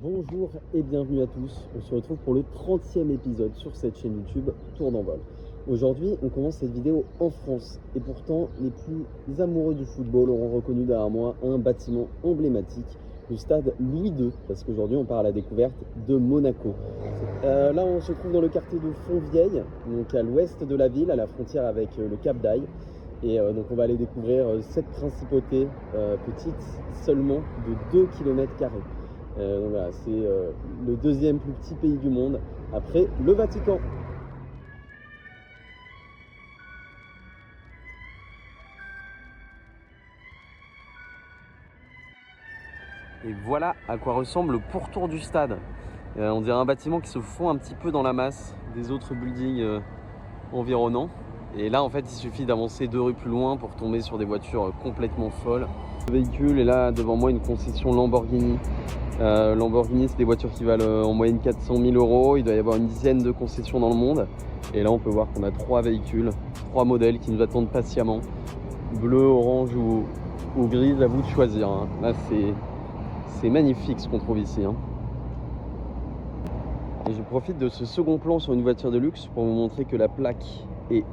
Bonjour et bienvenue à tous. On se retrouve pour le 30e épisode sur cette chaîne YouTube Tour d'Envol. Aujourd'hui, on commence cette vidéo en France et pourtant les plus amoureux du football auront reconnu derrière moi un bâtiment emblématique, le stade Louis II, parce qu'aujourd'hui on part à la découverte de Monaco. Là, on se trouve dans le quartier de Fontvieille, donc à l'ouest de la ville, à la frontière avec le Cap d'Agde. Et donc on va aller découvrir cette principauté petite seulement de 2 km². Donc voilà, c'est le deuxième plus petit pays du monde après le Vatican. Et voilà à quoi ressemble le pourtour du stade. On dirait un bâtiment qui se fond un petit peu dans la masse des autres buildings environnants. Et là en fait il suffit d'avancer 2 rues plus loin pour tomber sur des voitures complètement folles. Le véhicule est là devant moi, une concession Lamborghini. Lamborghini, c'est des voitures qui valent en moyenne 400 000 €. Il doit y avoir une dizaine de concessions dans le monde. Et là, on peut voir qu'on a 3 véhicules, 3 modèles qui nous attendent patiemment. Bleu, orange ou gris, à vous de choisir. Là, c'est magnifique ce qu'on trouve ici. Et je profite de ce second plan sur une voiture de luxe pour vous montrer que la plaque est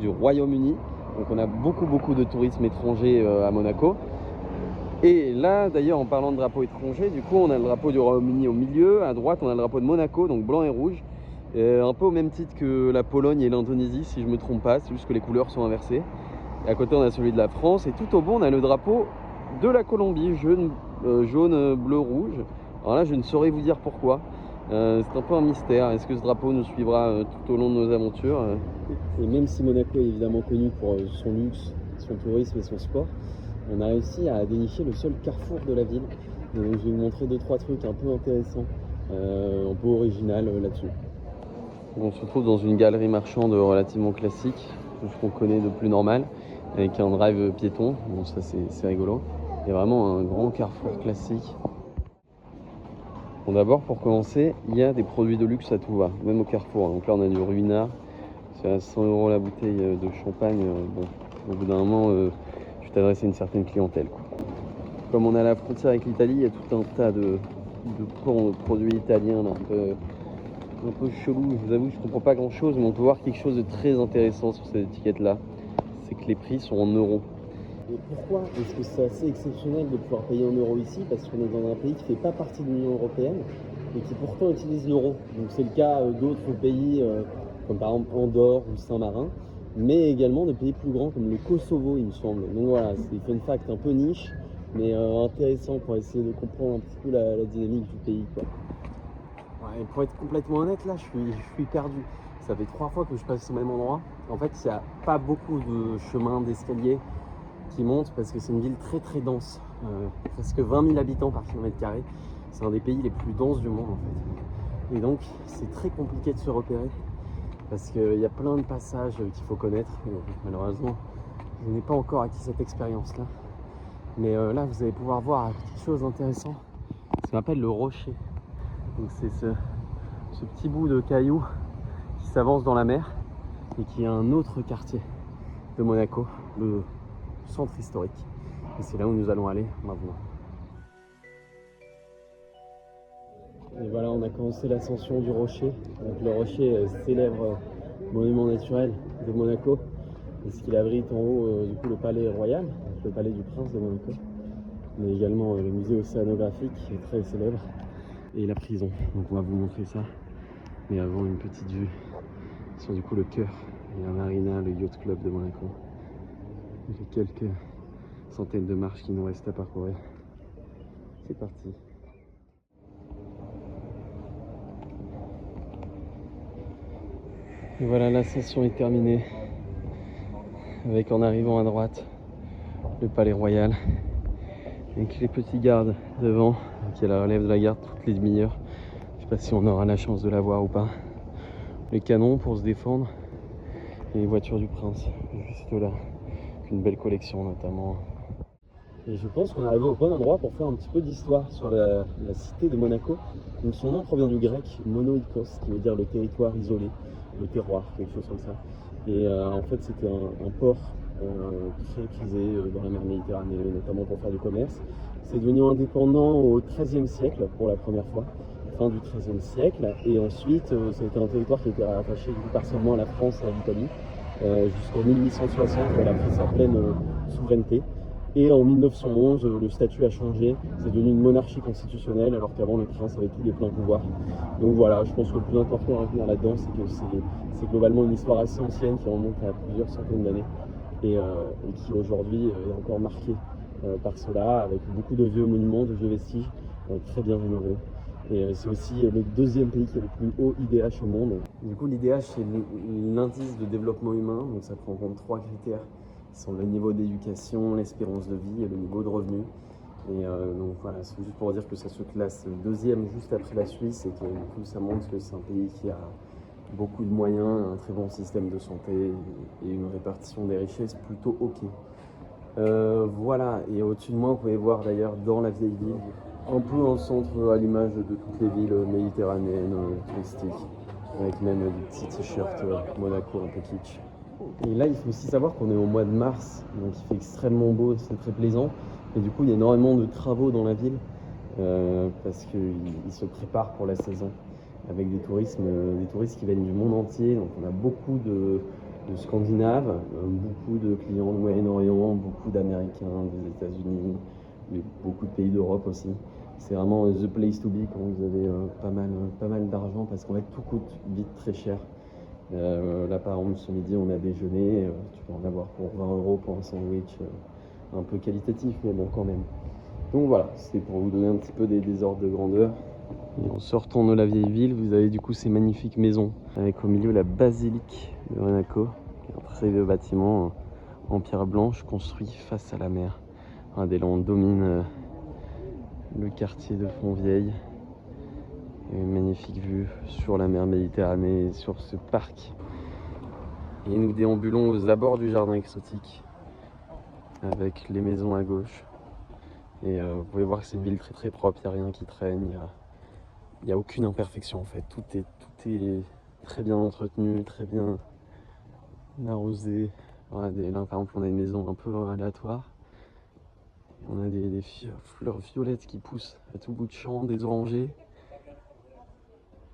du Royaume-Uni. Donc on a beaucoup de tourisme étranger à Monaco. Et là, d'ailleurs, en parlant de drapeau étranger, du coup, on a le drapeau du Royaume-Uni au milieu. À droite, on a le drapeau de Monaco, donc blanc et rouge. Un peu au même titre que la Pologne et l'Indonésie, si je ne me trompe pas. C'est juste que les couleurs sont inversées. Et à côté, on a celui de la France. Et tout au bout, on a le drapeau de la Colombie, jaune, bleu, rouge. Alors là, je ne saurais vous dire pourquoi. C'est un peu un mystère. Est-ce que ce drapeau nous suivra tout au long de nos aventures? Et même si Monaco est évidemment connu pour son luxe, son tourisme et son sport, on a réussi à dénicher le seul carrefour de la ville. Donc je vais vous montrer 2-3 trucs un peu intéressants, un peu original là-dessus. On se retrouve dans une galerie marchande relativement classique, ce qu'on connaît de plus normal, avec un drive piéton. Bon, ça c'est rigolo. Il y a vraiment un grand carrefour classique. Bon, d'abord, pour commencer, il y a des produits de luxe à tout va, même au carrefour. Donc là, on a du Ruinart, c'est à 100 € la bouteille de champagne. Bon, au bout d'un moment, tu t'adresses à une certaine clientèle, quoi. Comme on est à la frontière avec l'Italie, il y a tout un tas de produits italiens là, un peu chelou. Je vous avoue, je ne comprends pas grand chose, mais on peut voir quelque chose de très intéressant sur cette étiquette là. C'est que les prix sont en euros. Et pourquoi est-ce que c'est assez exceptionnel de pouvoir payer en euros ici? Parce qu'on est dans un pays qui ne fait pas partie de l'Union européenne et qui pourtant utilise l'euro. Donc c'est le cas d'autres pays comme par exemple Andorre ou Saint-Marin, mais également de pays plus grands comme le Kosovo, il me semble. Donc voilà, c'est fun fact un peu niche, mais intéressant pour essayer de comprendre un petit peu la dynamique du pays, quoi. Ouais, pour être complètement honnête, là, je suis perdu. Ça fait 3 fois que je passe au même endroit. En fait, il n'y a pas beaucoup de chemins, d'escaliers qui montent parce que c'est une ville très dense. Presque 20 000 habitants par km². C'est un des pays les plus denses du monde, en fait. Et donc, c'est très compliqué de se repérer parce qu'il y a plein de passages qu'il faut connaître. Et malheureusement, je n'ai pas encore acquis cette expérience-là. Mais là, vous allez pouvoir voir quelque chose d'intéressant. Ça s'appelle le rocher. Donc c'est ce petit bout de caillou qui s'avance dans la mer et qui est un autre quartier de Monaco, le centre historique. Et c'est là où nous allons aller maintenant. Et voilà, on a commencé l'ascension du rocher. Donc le rocher, célèbre monument naturel de Monaco, parce qu'il abrite en haut du coup le palais royal, le palais du prince de Monaco, mais également le musée océanographique qui est très célèbre, et la prison. Donc on va vous montrer ça, mais avant une petite vue sur du coup le cœur et la marina, le yacht club de Monaco. J'ai quelques centaines de marches qui nous restent à parcourir. C'est parti. Et voilà, l'ascension est terminée, avec en arrivant à droite le palais royal, avec les petits gardes devant, qui a la relève de la garde toutes les demi-heures. Je sais pas si on aura la chance de la voir ou pas. Les canons pour se défendre et les voitures du prince juste là. Une belle collection notamment. Et je pense qu'on est arrivé au bon endroit pour faire un petit peu d'histoire sur la cité de Monaco. Donc son nom provient du grec monoikos, qui veut dire le territoire isolé, le terroir, quelque chose comme ça. Et en fait c'était un port très prisé dans la mer Méditerranée, notamment pour faire du commerce. C'est devenu indépendant au XIIIe siècle pour la première fois, fin du XIIIe siècle. Et ensuite, c'était un territoire qui était rattaché par seulement à la France et à l'Italie. Jusqu'en 1860, elle a pris sa pleine souveraineté. Et en 1911, le statut a changé, c'est devenu une monarchie constitutionnelle, alors qu'avant le prince avait tous les pleins pouvoirs. Donc voilà, je pense que le plus important à retenir là-dedans, c'est que c'est globalement une histoire assez ancienne qui remonte à plusieurs centaines d'années et qui aujourd'hui est encore marquée par cela, avec beaucoup de vieux monuments, de vieux vestiges, très bien rénovés. Et c'est aussi le deuxième pays qui a le plus haut IDH au monde. Du coup, l'IDH, c'est l'indice de développement humain, donc ça prend en compte 3 critères qui sont le niveau d'éducation, l'espérance de vie et le niveau de revenu. Et donc voilà, c'est juste pour dire que ça se classe deuxième juste après la Suisse et que du coup ça montre que c'est un pays qui a beaucoup de moyens, un très bon système de santé et une répartition des richesses plutôt ok. Voilà, et au-dessus de moi, vous pouvez voir d'ailleurs dans la vieille ville, un peu en centre à l'image de toutes les villes méditerranéennes touristiques, avec même des petits t-shirts Monaco un peu kitsch. Et là, il faut aussi savoir qu'on est au mois de mars, donc il fait extrêmement beau, c'est très plaisant. Et du coup, il y a énormément de travaux dans la ville, parce qu'ils se préparent pour la saison, avec des touristes qui viennent du monde entier. Donc on a beaucoup de Scandinaves, beaucoup de clients du Moyen-Orient, beaucoup d'Américains, des États-Unis, mais beaucoup de pays d'Europe aussi. C'est vraiment the place to be quand vous avez pas mal d'argent, parce qu'en fait tout coûte vite très cher. Là par exemple ce midi on a déjeuné, tu peux en avoir pour 20 € pour un sandwich un peu qualitatif, mais bon quand même. Donc voilà, c'est pour vous donner un petit peu des ordres de grandeur. Et en sortant de la vieille ville, vous avez du coup ces magnifiques maisons, avec au milieu la basilique de Monaco, qui est un très vieux bâtiment en pierre blanche construit face à la mer. Regardez là, on domine le quartier de Fontvieille. Et une magnifique vue sur la mer Méditerranée et sur ce parc. Et nous déambulons aux abords du jardin exotique, avec les maisons à gauche. Et vous pouvez voir que c'est une ville très très propre, il n'y a rien qui traîne, il n'y a aucune imperfection en fait. Tout est très bien entretenu, très bien arrosé. Regardez, là par exemple on a une maison un peu aléatoire. On a des fleurs violettes qui poussent à tout bout de champ, des orangers.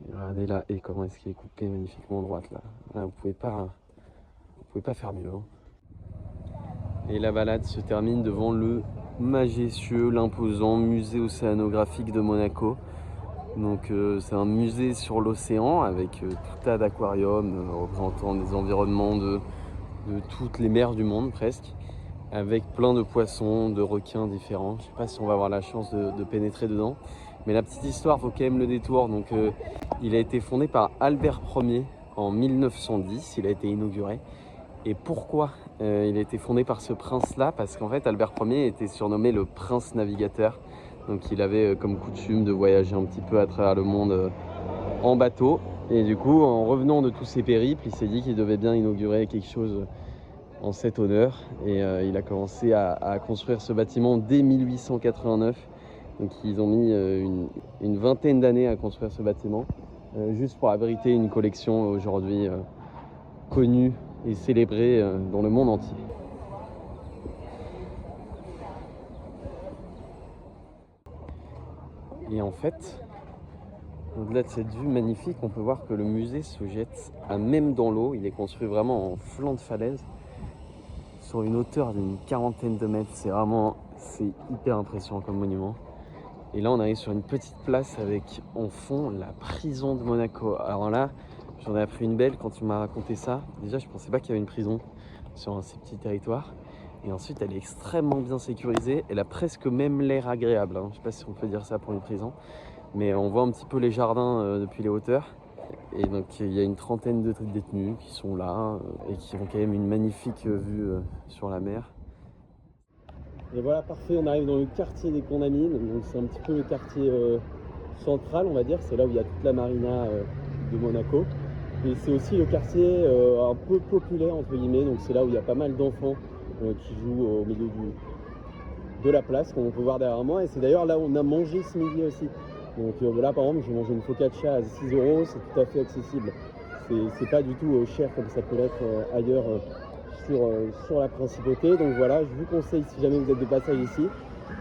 Et regardez là, et comment est-ce qu'il est coupé magnifiquement en droite là. Là vous pouvez pas faire mieux. Hein. Et la balade se termine devant le majestueux, l'imposant musée océanographique de Monaco. Donc c'est un musée sur l'océan avec tout tas d'aquariums représentant des environnements de toutes les mers du monde presque, avec plein de poissons, de requins différents. Je sais pas si on va avoir la chance de pénétrer dedans, mais la petite histoire vaut quand même le détour. Donc il a été fondé par Albert Ier en 1910, il a été inauguré. Et pourquoi il a été fondé par ce prince-là? Parce qu'en fait, Albert Ier était surnommé le prince navigateur. Donc il avait comme coutume de voyager un petit peu à travers le monde en bateau. Et du coup, en revenant de tous ces périples, il s'est dit qu'il devait bien inaugurer quelque chose en cet honneur. Et il a commencé à construire ce bâtiment dès 1889. Donc ils ont mis une vingtaine d'années à construire ce bâtiment, juste pour abriter une collection aujourd'hui connue et célébrée dans le monde entier. Et en fait, au-delà de cette vue magnifique, on peut voir que le musée se jette à même dans l'eau. Il est construit vraiment en flanc de falaise, sur une hauteur d'une quarantaine de mètres. C'est hyper impressionnant comme monument. Et là, on arrive sur une petite place avec en fond la prison de Monaco. Alors là, j'en ai appris une belle quand tu m'as raconté ça. Déjà, je pensais pas qu'il y avait une prison sur ces petits territoires. Et ensuite, elle est extrêmement bien sécurisée. Elle a presque même l'air agréable. Hein. Je sais pas si on peut dire ça pour une prison. Mais on voit un petit peu les jardins depuis les hauteurs. Et donc, il y a une trentaine de détenus qui sont là et qui ont quand même une magnifique vue sur la mer. Et voilà, parfait, on arrive dans le quartier des Condamines. Donc c'est un petit peu le quartier central, on va dire. C'est là où il y a toute la marina de Monaco. Et c'est aussi le quartier un peu populaire, entre guillemets. Donc c'est là où il y a pas mal d'enfants qui jouent au milieu de la place, comme on peut voir derrière moi. Et c'est d'ailleurs là où on a mangé ce midi aussi. Donc là, par exemple, j'ai mangé une focaccia à 6 €, c'est tout à fait accessible. C'est pas du tout cher comme ça peut l'être ailleurs sur la principauté. Donc voilà, je vous conseille, si jamais vous êtes de passage ici,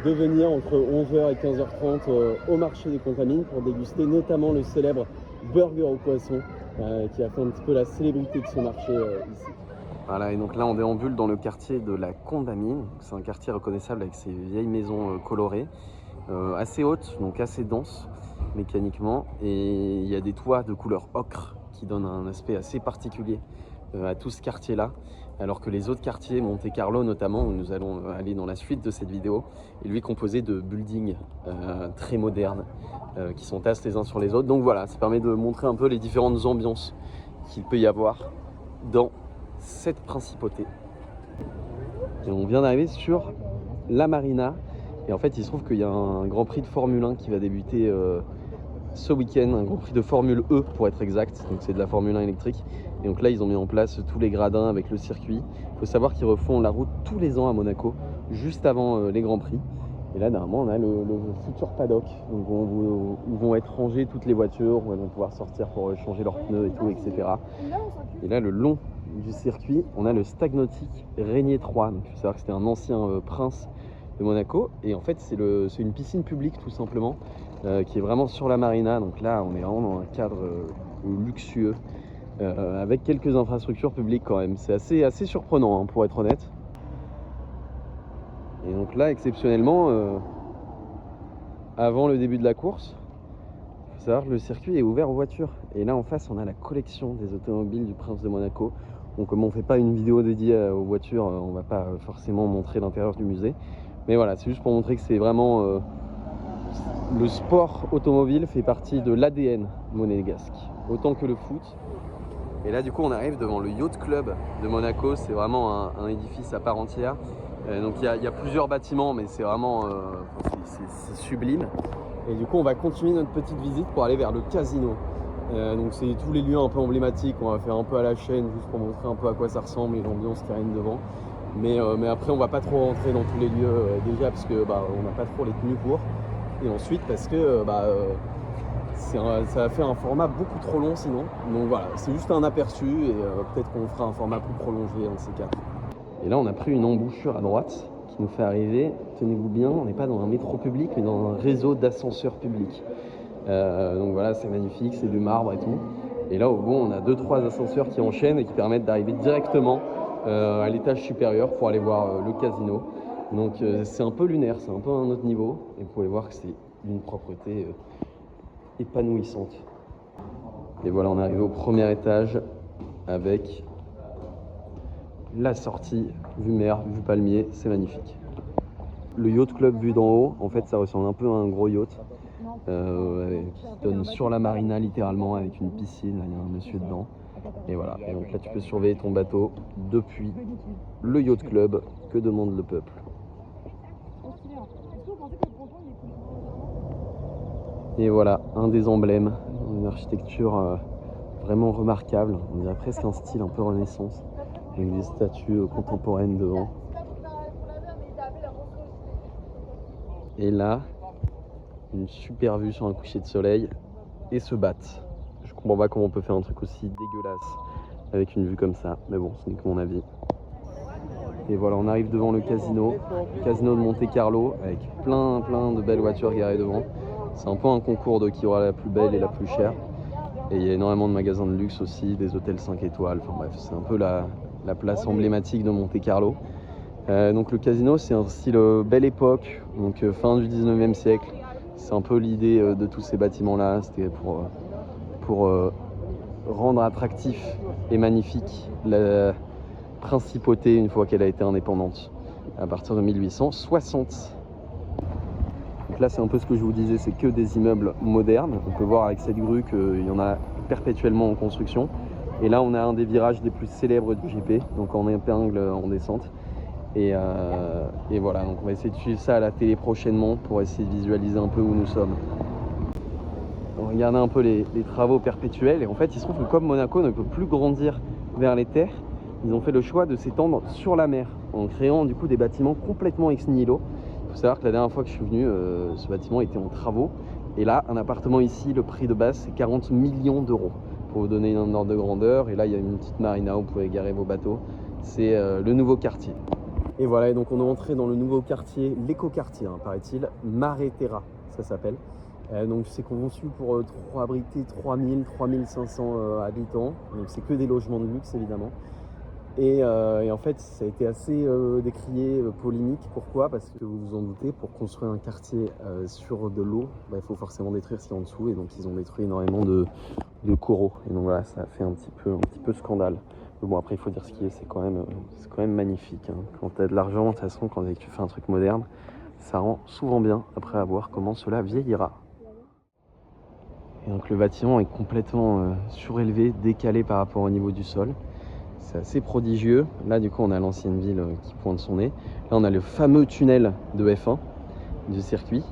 de venir entre 11h et 15h30 au marché des Contamines pour déguster notamment le célèbre burger au poisson qui a fait un petit peu la célébrité de ce marché ici. Voilà, et donc là on déambule dans le quartier de la Condamine. C'est un quartier reconnaissable avec ses vieilles maisons colorées, assez hautes, donc assez denses mécaniquement, et il y a des toits de couleur ocre qui donnent un aspect assez particulier à tout ce quartier-là, alors que les autres quartiers, Monte Carlo notamment, où nous allons aller dans la suite de cette vidéo, est lui composé de buildings très modernes qui sont tasses les uns sur les autres. Donc voilà, ça permet de montrer un peu les différentes ambiances qu'il peut y avoir dans cette principauté. Et on vient d'arriver sur la marina, et en fait il se trouve qu'il y a un Grand Prix de Formule 1 qui va débuter ce week-end, un Grand Prix de Formule E pour être exact, donc c'est de la Formule 1 électrique. Et donc là ils ont mis en place tous les gradins avec le circuit. Il faut savoir qu'ils refont la route tous les ans à Monaco, juste avant les Grands Prix. Et là normalement on a le futur paddock, donc où vont être rangées toutes les voitures, où elles vont pouvoir sortir pour changer leurs pneus et tout, etc. Et là le long du circuit, on a le Stag Nautique Régnier 3. Donc il faut savoir que c'était un ancien prince de Monaco, et en fait c'est une piscine publique tout simplement, qui est vraiment sur la marina. Donc là on est vraiment dans un cadre luxueux, avec quelques infrastructures publiques quand même. C'est assez surprenant hein, pour être honnête. Et donc là exceptionnellement, avant le début de la course, il faut savoir que le circuit est ouvert aux voitures. Et là en face on a la collection des automobiles du prince de Monaco. Donc comme on ne fait pas une vidéo dédiée aux voitures, on ne va pas forcément montrer l'intérieur du musée. Mais voilà, c'est juste pour montrer que c'est vraiment... le sport automobile fait partie de l'ADN monégasque, autant que le foot. Et là du coup on arrive devant le Yacht Club de Monaco. C'est vraiment un édifice à part entière. Donc il y a plusieurs bâtiments, mais c'est vraiment c'est sublime. Et du coup on va continuer notre petite visite pour aller vers le casino. Donc c'est tous les lieux un peu emblématiques. On va faire un peu à la chaîne juste pour montrer un peu à quoi ça ressemble et l'ambiance qui règne devant. Mais après on va pas trop rentrer dans tous les lieux déjà parce que on n'a pas trop les tenues pour. Et ensuite parce que ça va faire un format beaucoup trop long sinon. Donc voilà, c'est juste un aperçu, et peut-être qu'on fera un format plus prolongé en ces cas. Et là on a pris une embouchure à droite qui nous fait arriver, tenez-vous bien, on n'est pas dans un métro public mais dans un réseau d'ascenseurs publics. Donc voilà, c'est magnifique, c'est du marbre et tout. Et là au bout on a 2-3 ascenseurs qui enchaînent et qui permettent d'arriver directement à l'étage supérieur pour aller voir le casino. Donc c'est un peu lunaire, c'est un peu un autre niveau, et vous pouvez voir que c'est d'une propreté épanouissante. Et voilà, on est arrivé au premier étage avec la sortie, vue mer, vue palmier, c'est magnifique. Le Yacht Club vu d'en haut, en fait ça ressemble un peu à un gros yacht qui donne sur la marina littéralement, avec une piscine, là il y a un monsieur dedans. Et voilà, et donc là tu peux surveiller ton bateau depuis le Yacht Club. Que demande le peuple? Et voilà, un des emblèmes, une architecture vraiment remarquable. On dirait presque un style un peu renaissance, avec des statues contemporaines devant. Et là, une super vue sur un coucher de soleil et ce bat. Je comprends pas comment on peut faire un truc aussi dégueulasse avec une vue comme ça, mais bon, ce n'est que mon avis. Et voilà, on arrive devant le casino de Monte Carlo, avec plein de belles voitures garées devant. C'est un peu un concours de qui aura la plus belle et la plus chère. Et il y a énormément de magasins de luxe aussi, des hôtels 5 étoiles. Enfin bref, c'est un peu la place emblématique de Monte Carlo. Donc le casino, c'est un style belle époque, donc fin du 19e siècle. C'est un peu l'idée de tous ces bâtiments-là. C'était pour rendre attractif et magnifique la principauté une fois qu'elle a été indépendante, à partir de 1860. Donc là c'est un peu ce que je vous disais, c'est que des immeubles modernes. On peut voir avec cette grue qu'il y en a perpétuellement en construction. Et là on a un des virages les plus célèbres du GP, donc en épingle en descente. Et voilà, donc on va essayer de suivre ça à la télé prochainement pour essayer de visualiser un peu où nous sommes. Regardez un peu les travaux perpétuels, et en fait il se trouve que comme Monaco ne peut plus grandir vers les terres, ils ont fait le choix de s'étendre sur la mer en créant du coup des bâtiments complètement ex nihilo. Il faut savoir que la dernière fois que je suis venu, ce bâtiment était en travaux, et là un appartement ici, le prix de base c'est 40 millions d'euros pour vous donner un ordre de grandeur. Et là il y a une petite marina où vous pouvez garer vos bateaux, c'est le nouveau quartier. Et voilà, et donc on est entré dans le nouveau quartier, l'éco-quartier, hein, paraît-il, Mare Terra, ça s'appelle. Donc c'est conçu pour abriter 3500 habitants, donc c'est que des logements de luxe évidemment. Et en fait, ça a été assez décrié, polémique. Pourquoi? Parce que vous vous en doutez, pour construire un quartier sur de l'eau, il faut forcément détruire ce qu'il y a en dessous. Et donc, ils ont détruit énormément de coraux. Et donc voilà, ça a fait un petit peu scandale. Mais bon, après, il faut dire ce qui est, c'est quand même magnifique. Hein. Quand tu as de l'argent, de toute façon, quand tu fais un truc moderne, ça rend souvent bien après à voir comment cela vieillira. Et donc, le bâtiment est complètement surélevé, décalé par rapport au niveau du sol. C'est assez prodigieux. Là, du coup, on a l'ancienne ville qui pointe son nez. Là, on a le fameux tunnel de F1 du circuit.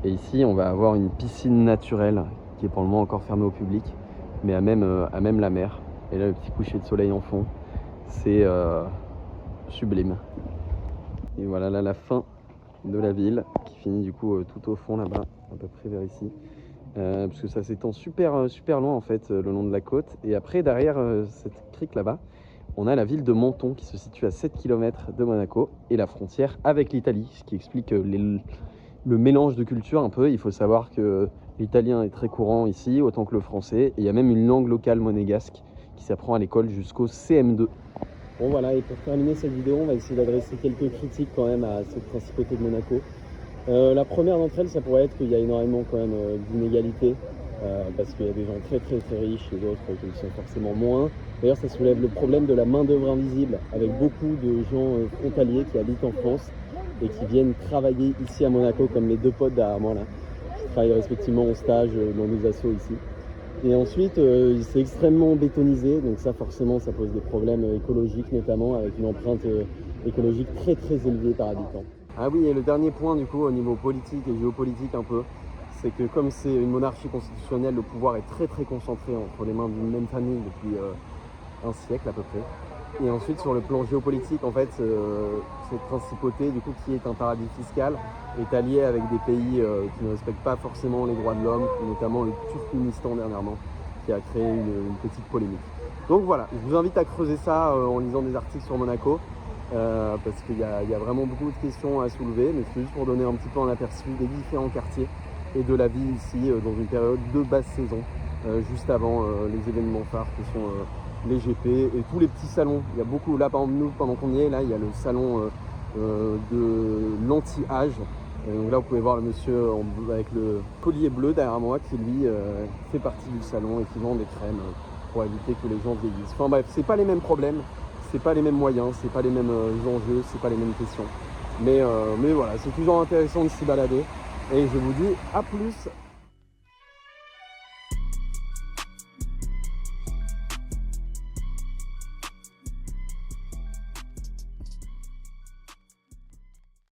Et ici, on va avoir une piscine naturelle qui est pour le moment encore fermée au public, mais à même la mer. Et là, le petit coucher de soleil en fond, c'est sublime. Et voilà, là, la fin de la ville qui finit du coup tout au fond là-bas, à peu près vers ici. Parce que ça s'étend super loin en fait, le long de la côte. Et après, derrière cette crique là-bas, on a la ville de Menton qui se situe à 7 km de Monaco et la frontière avec l'Italie, ce qui explique le mélange de culture un peu. Il faut savoir que l'italien est très courant ici, autant que le français. Et il y a même une langue locale monégasque qui s'apprend à l'école jusqu'au CM2. Bon voilà, et pour terminer cette vidéo, on va essayer d'adresser quelques critiques quand même à cette principauté de Monaco. La première d'entre elles, ça pourrait être qu'il y a énormément quand même d'inégalités. Parce qu'il y a des gens très riches et d'autres qui le sont forcément moins. D'ailleurs, ça soulève le problème de la main-d'œuvre invisible, avec beaucoup de gens frontaliers qui habitent en France et qui viennent travailler ici à Monaco, comme les deux potes derrière moi là, qui travaillent respectivement en stage dans nos assos ici. Et ensuite, c'est extrêmement bétonisé, donc ça forcément, ça pose des problèmes écologiques notamment, avec une empreinte écologique très élevée par habitant. Ah oui, et le dernier point du coup au niveau politique et géopolitique un peu, c'est que comme c'est une monarchie constitutionnelle, le pouvoir est très concentré entre les mains d'une même famille depuis un siècle à peu près. Et ensuite sur le plan géopolitique, en fait, cette principauté du coup qui est un paradis fiscal est alliée avec des pays qui ne respectent pas forcément les droits de l'homme, notamment le Turkménistan dernièrement, qui a créé une petite polémique. Donc voilà, je vous invite à creuser ça en lisant des articles sur Monaco. Parce qu'il y a vraiment beaucoup de questions à soulever, mais c'est juste pour donner un petit peu un aperçu des différents quartiers et de la vie ici dans une période de basse saison, juste avant les événements phares qui sont les GP et tous les petits salons. Il y a beaucoup, là par exemple nous pendant qu'on y est, là il y a le salon de l'anti-âge. Donc là vous pouvez voir le monsieur avec le collier bleu derrière moi qui lui fait partie du salon et qui vend des crèmes pour éviter que les gens vieillissent. Enfin bref, c'est pas les mêmes problèmes. C'est pas les mêmes moyens, c'est pas les mêmes enjeux, c'est pas les mêmes questions. Mais voilà, c'est toujours intéressant de s'y balader. Et je vous dis à plus.